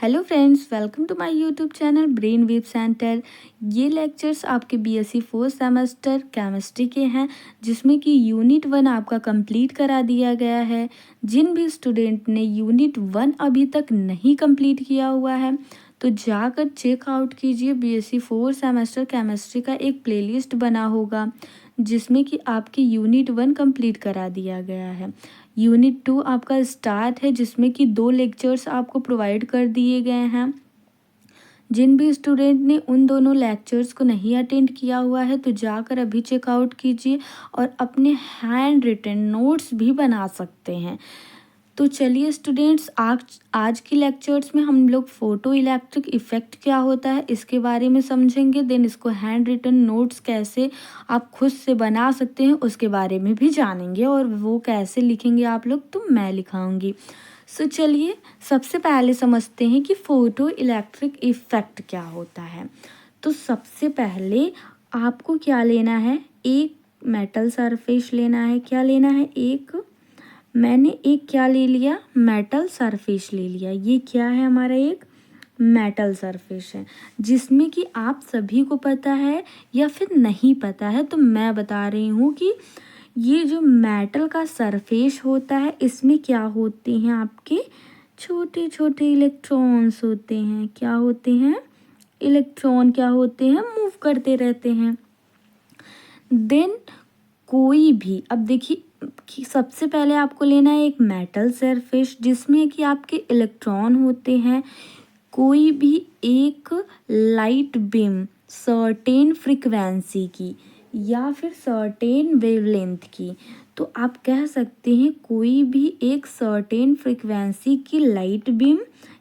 Hello friends, welcome to my YouTube channel Brain Wave Centre. ये lectures आपके BSc fourth semester chemistry के हैं, जिसमें कि यूनिट 1 आपका कंप्लीट करा दिया गया है। जिन भी स्टूडेंट ने यूनिट 1 अभी तक नहीं कंप्लीट किया हुआ है तो जाकर चेक आउट कीजिए। बीएससी फोर्थ सेमेस्टर केमिस्ट्री का एक प्लेलिस्ट बना होगा जिसमें कि आपकी यूनिट 1 कंप्लीट करा दिया गया है। यूनिट 2 आपका स्टार्ट है, जिसमें कि 2 लेक्चर्स आपको प्रोवाइड कर दिए गए हैं। जिन भी स्टूडेंट ने उन दोनों लेक्चर्स को नहीं अटेंड किया हुआ है तो जाकर अभी चेकआउट कीजिए और अपने हैंड रिटन नोट्स भी बना सकते हैं। तो चलिए स्टूडेंट्स, आज की लेक्चर्स में हम लोग फोटो इलेक्ट्रिक इफ़ेक्ट क्या होता है इसके बारे में समझेंगे। देन इसको हैंड रिटन नोट्स कैसे आप खुद से बना सकते हैं उसके बारे में भी जानेंगे, और वो कैसे लिखेंगे आप लोग तो मैं लिखाऊंगी। सो चलिए सबसे पहले समझते हैं कि फोटो इलेक्ट्रिक इफ़ेक्ट क्या होता है। तो सबसे पहले आपको क्या लेना है, एक मेटल सरफेस लेना है। क्या लेना है? मैंने एक क्या ले लिया, मेटल सरफेस ले लिया। ये क्या है? हमारा एक मेटल सरफेस है, जिसमें कि आप सभी को पता है या फिर नहीं पता है तो मैं बता रही हूँ कि ये जो मेटल का सरफेस होता है इसमें क्या होते हैं, आपके छोटे छोटे इलेक्ट्रॉन्स होते हैं। क्या होते हैं? इलेक्ट्रॉन क्या होते हैं? मूव करते रहते हैं। देन कोई भी, अब देखिए कि सबसे पहले आपको लेना है एक मेटल सरफेस जिसमें कि आपके इलेक्ट्रॉन होते हैं। कोई भी एक लाइट बीम सर्टेन फ्रीक्वेंसी की या फिर सर्टेन वेवलेंथ की, तो आप कह सकते हैं कोई भी एक सर्टेन फ्रीक्वेंसी की लाइट बीम।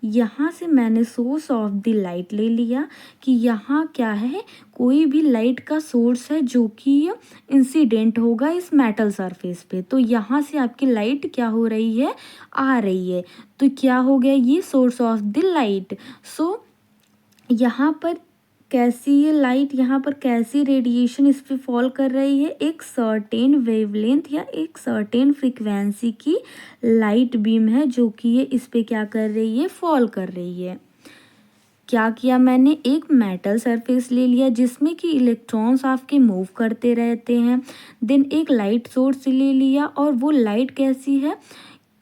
यहाँ से मैंने सोर्स ऑफ द लाइट ले लिया कि यहाँ क्या है, कोई भी लाइट का सोर्स है जो कि इंसिडेंट होगा इस मेटल सरफेस पे। तो यहाँ से आपकी लाइट क्या हो रही है, आ रही है। तो क्या हो गया, ये सोर्स ऑफ द लाइट। सो यहाँ पर कैसी ये लाइट, यहाँ पर कैसी रेडिएशन इस पे फॉल कर रही है, एक सर्टेन वेवलेंथ या एक सर्टेन फ्रीक्वेंसी की लाइट बीम है जो कि ये इस पे क्या कर रही है, फॉल कर रही है। क्या किया मैंने, एक मेटल सरफेस ले लिया जिसमें कि इलेक्ट्रॉन्स आपके मूव करते रहते हैं। देन एक लाइट सोर्स ले लिया, और वो लाइट कैसी है,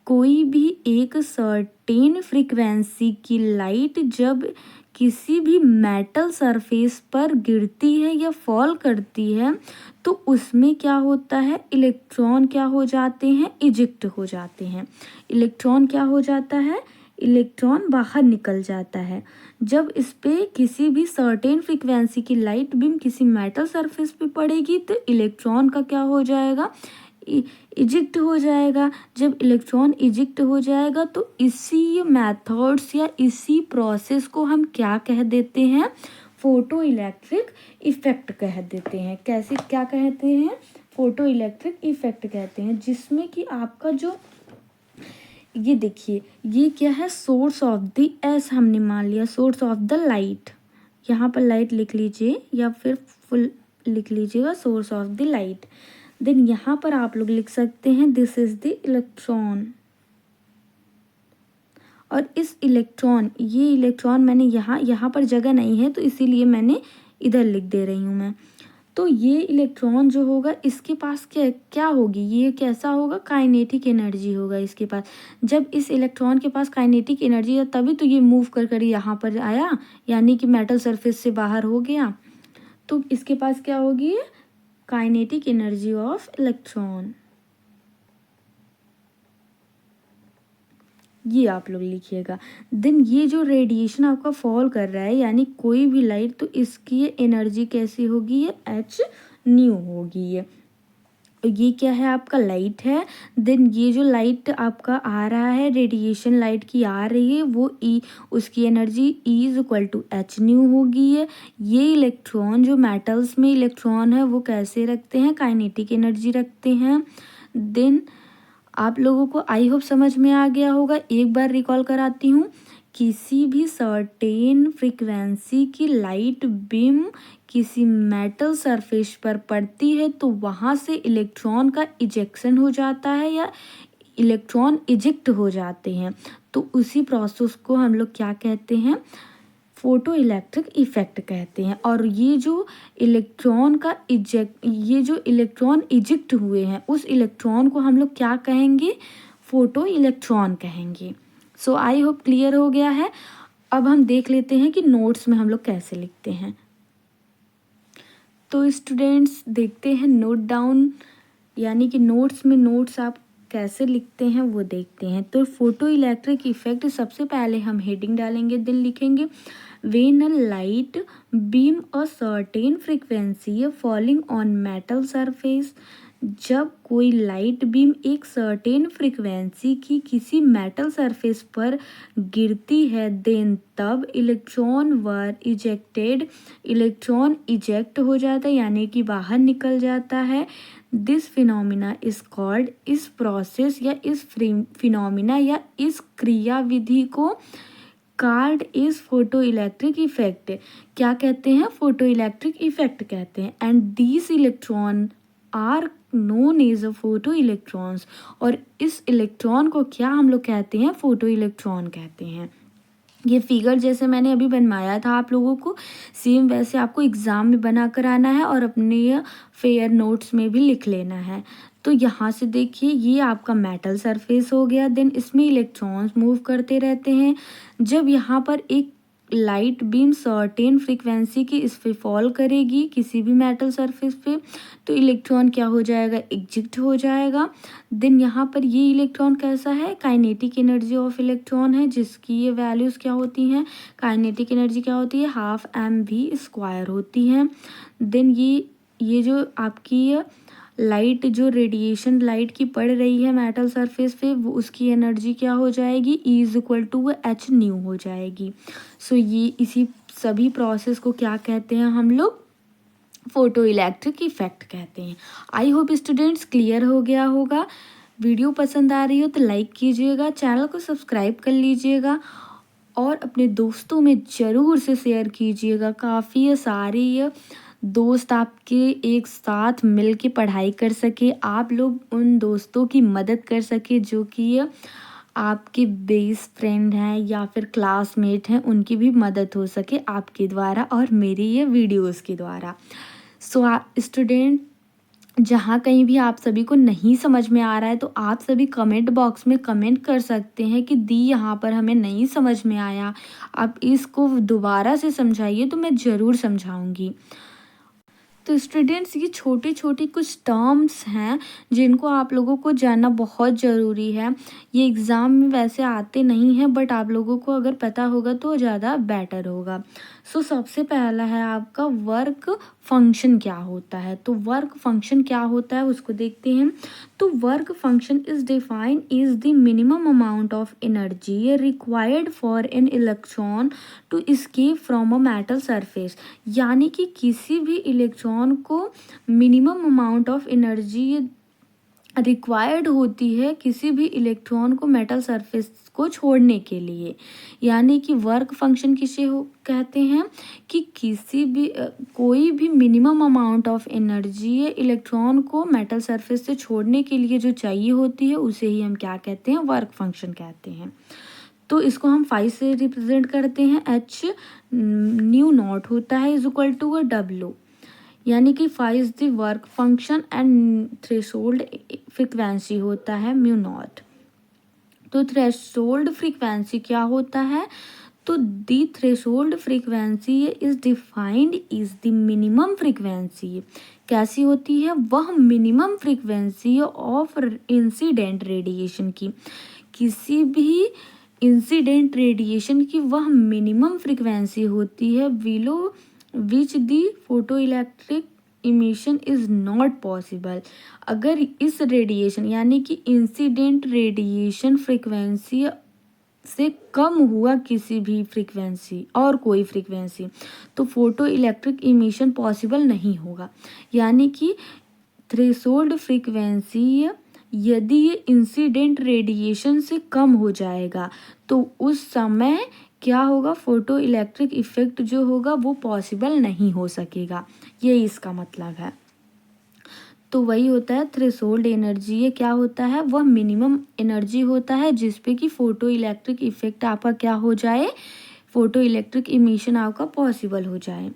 कोई भी एक सर्टेन फ्रीक्वेंसी की लाइट जब किसी भी मेटल सरफेस पर गिरती है या फॉल करती है तो उसमें क्या होता है, इलेक्ट्रॉन क्या हो जाते हैं, इजेक्ट हो जाते हैं। इलेक्ट्रॉन क्या हो जाता है, इलेक्ट्रॉन बाहर निकल जाता है। जब इस पे किसी भी सर्टेन फ्रीक्वेंसी की लाइट बीम किसी मेटल सरफेस पे पड़ेगी तो इलेक्ट्रॉन का क्या हो जाएगा, इजेक्ट हो जाएगा। जब इलेक्ट्रॉन इजेक्ट हो जाएगा तो इसी मेथड्स या इसी प्रोसेस को हम क्या कह देते हैं, फोटो इलेक्ट्रिक इफेक्ट कह देते हैं। कैसे, क्या कहते हैं, फोटो इलेक्ट्रिक इफेक्ट कहते हैं। जिसमें कि आपका जो ये देखिए, ये क्या है, सोर्स ऑफ द, एस हमने मान लिया सोर्स ऑफ द लाइट। यहाँ पर लाइट लिख लीजिए या फिर फुल लिख लीजिएगा, source of the light. Then यहाँ पर आप लोग लिख सकते हैं दिस इज द इलेक्ट्रॉन। और इस इलेक्ट्रॉन, ये इलेक्ट्रॉन मैंने यहाँ पर जगह नहीं है तो इसीलिए मैंने इधर लिख दे रही हूँ मैं। तो ये इलेक्ट्रॉन जो होगा इसके पास क्या क्या होगी, ये कैसा होगा, काइनेटिक एनर्जी होगा इसके पास। जब इस इलेक्ट्रॉन के पास काइनेटिक एनर्जी है तभी तो ये मूव कर यहाँ पर आया, यानी कि मेटल सरफेस से बाहर हो गया। तो इसके पास क्या होगी, काइनेटिक एनर्जी ऑफ इलेक्ट्रॉन। ये आप लोग लिखिएगा। देन ये जो रेडिएशन आपका फॉल कर रहा है यानी कोई भी लाइट, तो इसकी एनर्जी कैसी होगी, ये एच न्यू होगी। ये क्या है, आपका लाइट है। देन ये जो लाइट आपका आ रहा है, रेडिएशन लाइट की आ रही है, वो उसकी energy E is equal to h nu होगी। ये इलेक्ट्रॉन, जो मेटल्स में इलेक्ट्रॉन है वो कैसे रखते हैं, काइनेटिक एनर्जी रखते हैं। देन आप लोगों को आई होप समझ में आ गया होगा। एक बार रिकॉल कराती हूँ, किसी भी सर्टेन फ्रीक्वेंसी की लाइट बीम किसी मेटल सरफेस पर पड़ती है तो वहाँ से इलेक्ट्रॉन का इजेक्शन हो जाता है या इलेक्ट्रॉन इजेक्ट हो जाते हैं। तो उसी प्रोसेस को हम लोग क्या कहते हैं, फोटो इलेक्ट्रिक इफेक्ट कहते हैं। और ये जो इलेक्ट्रॉन इजेक्ट हुए हैं उस इलेक्ट्रॉन को हम लोग क्या कहेंगे, फोटो इलेक्ट्रॉन कहेंगे। सो आई होप क्लियर हो गया है। अब हम देख लेते हैं कि नोट्स में हम लोग कैसे लिखते हैं। तो स्टूडेंट्स देखते हैं नोट डाउन, यानी कि नोट्स में नोट्स आप कैसे लिखते हैं वो देखते हैं। तो फोटो इलेक्ट्रिक इफेक्ट, सबसे पहले हम हेडिंग डालेंगे, देन लिखेंगे when a light beam a certain frequency falling on metal surface। जब कोई लाइट बीम एक सर्टेन फ्रीक्वेंसी की किसी मेटल सरफेस पर गिरती है, देन तब electron were ejected, electron eject हो जाता है यानी कि बाहर निकल जाता है। दिस फिनोमिना इज कॉल्ड, इस प्रोसेस या इस फिनोमिना या इस क्रिया विधि को called is photo electric effect, क्या कहते हैं, फोटो इलेक्ट्रिक इफेक्ट कहते हैं। And these electron are known as a photo electrons, और इस इलेक्ट्रॉन को क्या हम लोग कहते हैं, फोटो इलेक्ट्रॉन कहते हैं। ये फिगर जैसे मैंने अभी बनवाया था आप लोगों को, सेम वैसे आपको एग्ज़ाम में बना कर आना है और अपने फेयर नोट्स में भी लिख लेना है। तो यहाँ से देखिए ये आपका मेटल सरफेस हो गया, देन इसमें इलेक्ट्रॉन्स मूव करते रहते हैं। जब यहाँ पर एक लाइट बीम सर्टेन फ्रीक्वेंसी की इस पे फॉल करेगी किसी भी मेटल सरफेस पे, तो इलेक्ट्रॉन क्या हो जाएगा, एग्जिट हो जाएगा। देन यहाँ पर ये इलेक्ट्रॉन कैसा है, काइनेटिक एनर्जी ऑफ इलेक्ट्रॉन है, जिसकी ये वैल्यूज़ क्या होती हैं, काइनेटिक एनर्जी क्या होती है, ½ mv² होती है। देन ये जो आपकी लाइट, जो रेडिएशन लाइट की पड़ रही है मेटल सरफेस पे, वो उसकी एनर्जी क्या हो जाएगी, E=H हो जाएगी। सो ये इसी सभी प्रोसेस को क्या कहते हैं हम लोग, फोटो इलेक्ट्रिक इफेक्ट कहते हैं। आई होप स्टूडेंट्स क्लियर हो गया होगा। वीडियो पसंद आ रही हो तो लाइक कीजिएगा, चैनल को सब्सक्राइब कर लीजिएगा और अपने दोस्तों में ज़रूर से शेयर कीजिएगा। काफ़ी सारी दोस्त आपके एक साथ मिल के पढ़ाई कर सके, आप लोग उन दोस्तों की मदद कर सके जो कि आपके बेस्ट फ्रेंड हैं या फिर क्लासमेट हैं, उनकी भी मदद हो सके आपके द्वारा और मेरी ये वीडियोस के द्वारा। सो स्टूडेंट, जहाँ कहीं भी आप सभी को नहीं समझ में आ रहा है तो आप सभी कमेंट बॉक्स में कमेंट कर सकते हैं कि दी यहाँ पर हमें नहीं समझ में आया, आप इसको दोबारा से समझाइए, तो मैं ज़रूर समझाऊंगी। तो स्टूडेंट्स, ये छोटे छोटे कुछ टर्म्स हैं जिनको आप लोगों को जानना बहुत ज़रूरी है। ये एग्ज़ाम में वैसे आते नहीं हैं, बट आप लोगों को अगर पता होगा तो ज़्यादा बेटर होगा। सो सबसे पहला है आपका वर्क फंक्शन क्या होता है। तो वर्क फंक्शन क्या होता है उसको देखते हैं। तो work function is defined is the minimum amount of energy required for an electron to escape from a metal surface, यानी कि किसी भी इलेक्ट्रॉन को minimum amount of energy required होती है किसी भी इलेक्ट्रॉन को मेटल सरफेस को छोड़ने के लिए। यानी कि वर्क फंक्शन किसे कहते हैं कि किसी भी कोई भी minimum amount of energy electron को मेटल सरफेस से छोड़ने के लिए जो चाहिए होती है उसे ही हम क्या कहते हैं, वर्क फंक्शन कहते हैं। तो इसको हम 5 से रिप्रेजेंट करते हैं। H/μ0 होता है =W, यानी कि 5 is the work function and threshold frequency होता है μ0। तो थ्रेशोल्ड फ्रीक्वेंसी क्या होता है, तो the threshold frequency is defined is the minimum frequency, कैसी होती है, वह minimum frequency of incident radiation की, किसी भी इंसिडेंट रेडिएशन की वह मिनिमम फ्रीक्वेंसी होती है below which the photo electric emission is not possible. अगर इस रेडिएशन यानी कि इंसिडेंट रेडिएशन फ्रीक्वेंसी से कम हुआ किसी भी फ्रीक्वेंसी और कोई फ्रीक्वेंसी, तो फोटो इलेक्ट्रिक इमिशन पॉसिबल नहीं होगा। यानी कि थ्रेशोल्ड फ्रीक्वेंसी यदि ये इंसिडेंट रेडिएशन से कम हो जाएगा तो उस समय क्या होगा, फोटो इलेक्ट्रिक इफेक्ट जो होगा वो पॉसिबल नहीं हो सकेगा, ये इसका मतलब है। तो वही होता है थ्रेशोल्ड एनर्जी। ये क्या होता है, वह मिनिमम एनर्जी होता है जिस पे कि फोटो इलेक्ट्रिक इफेक्ट आपका क्या हो जाए, फोटो इलेक्ट्रिक इमिशन आपका पॉसिबल हो जाए।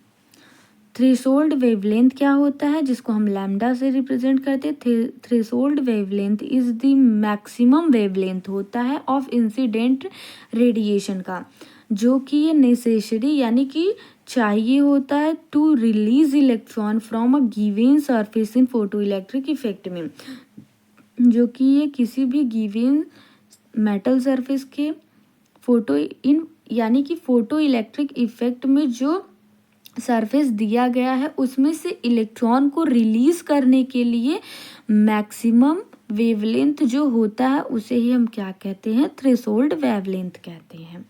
थ्रेशोल्ड वेवलेंथ क्या होता है, जिसको हम लैम्डा से रिप्रेजेंट करते हैं। Threshold wavelength is the maximum wavelength होता है ऑफ इंसिडेंट रेडिएशन का, जो कि ये नेसेसरी यानी कि चाहिए होता है to release electron from a given surface in photo electric effect में, जो कि ये किसी भी गिवन मेटल सरफेस के फोटो इन यानी कि फोटो इलेक्ट्रिक इफेक्ट में जो सरफेस दिया गया है उसमें से इलेक्ट्रॉन को रिलीज करने के लिए मैक्सिमम वेवलेंथ जो होता है उसे ही हम क्या कहते हैं, थ्रेशोल्ड वेवलेंथ कहते हैं।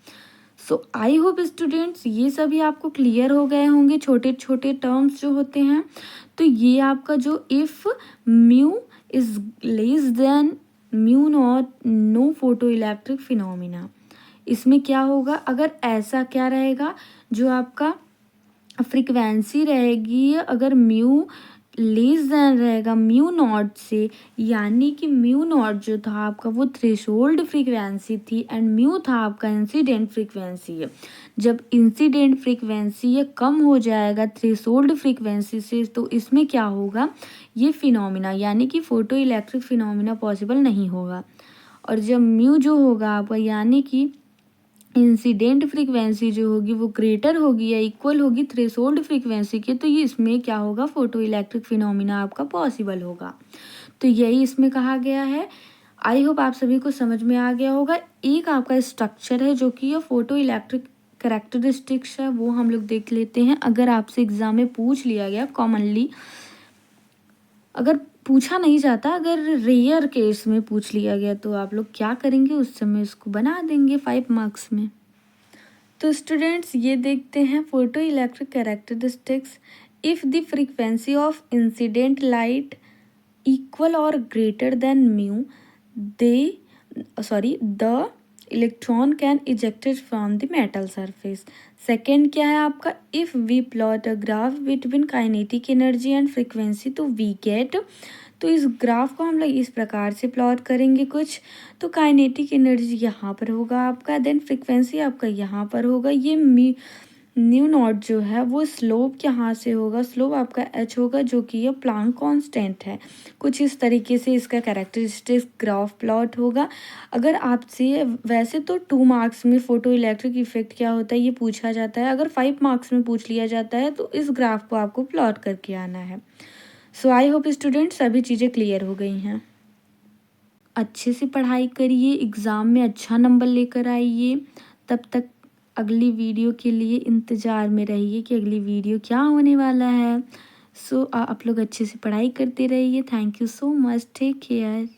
सो आई होप स्टूडेंट्स ये सभी आपको क्लियर हो गए होंगे, छोटे छोटे टर्म्स जो होते हैं। तो ये आपका जो if mu is less than mu not know photo electric phenomena, इसमें क्या होगा, अगर ऐसा क्या रहेगा, जो आपका फ्रीक्वेंसी रहेगी अगर म्यू लेस देन रहेगा म्यू नॉट से, यानी कि म्यू नॉट जो था आपका वो थ्रेशोल्ड फ्रीक्वेंसी थी एंड म्यू था आपका इंसिडेंट फ्रीक्वेंसी है। जब इंसिडेंट फ्रीक्वेंसी ये कम हो जाएगा थ्रेशोल्ड फ्रीक्वेंसी से, तो इसमें क्या होगा, ये फिनोमिना यानी कि फोटो इलेक्ट्रिक फिनोमिना पॉसिबल नहीं होगा। और जब म्यू जो होगा आपका यानी कि इंसिडेंट फ्रीक्वेंसी जो होगी वो ग्रेटर होगी या इक्वल होगी थ्रेशोल्ड फ्रीक्वेंसी के, तो ये इसमें क्या होगा, फोटो इलेक्ट्रिक फिनोमिना आपका पॉसिबल होगा। तो यही इसमें कहा गया है। आई होप आप सभी को समझ में आ गया होगा। एक आपका स्ट्रक्चर है जो कि ये फोटो इलेक्ट्रिक कैरेक्टरिस्टिक्स है, वो हम लोग देख लेते हैं। अगर आपसे एग्जाम में पूछ लिया गया कॉमनली, अगर पूछा नहीं जाता, अगर रेयर केस में पूछ लिया गया तो आप लोग क्या करेंगे, उस समय इसको बना देंगे 5 मार्क्स में। तो स्टूडेंट्स ये देखते हैं photo electric characteristics. If the frequency of incident light equal और greater than mu the electron can ejected from the metal surface. Second क्या है आपका, if we plot a graph between kinetic energy and frequency तो we get, तो इस graph को हम लोग इस प्रकार से प्लॉट करेंगे कुछ, तो काइनेटिक एनर्जी यहाँ पर होगा आपका, देन फ्रीक्वेंसी आपका यहाँ पर होगा, ये न्यू नॉट जो है वो स्लोप यहाँ से होगा, स्लोप आपका एच होगा जो कि ये प्लांक कांस्टेंट है। कुछ इस तरीके से इसका कैरेक्टरिस्टिक्स ग्राफ प्लॉट होगा। अगर आपसे वैसे तो 2 मार्क्स में फोटो इलेक्ट्रिक इफेक्ट क्या होता है ये पूछा जाता है, अगर 5 मार्क्स में पूछ लिया जाता है तो इस ग्राफ को आपको प्लॉट करके आना है। सो आई होप स्टूडेंट्स सभी चीज़ें क्लियर हो गई हैं। अच्छे से पढ़ाई करिए, एग्ज़ाम में अच्छा नंबर लेकर आइए। तब तक अगली वीडियो के लिए इंतज़ार में रहिए कि अगली वीडियो क्या होने वाला है। सो आप लोग अच्छे से पढ़ाई करते रहिए। Thank you so much, take care.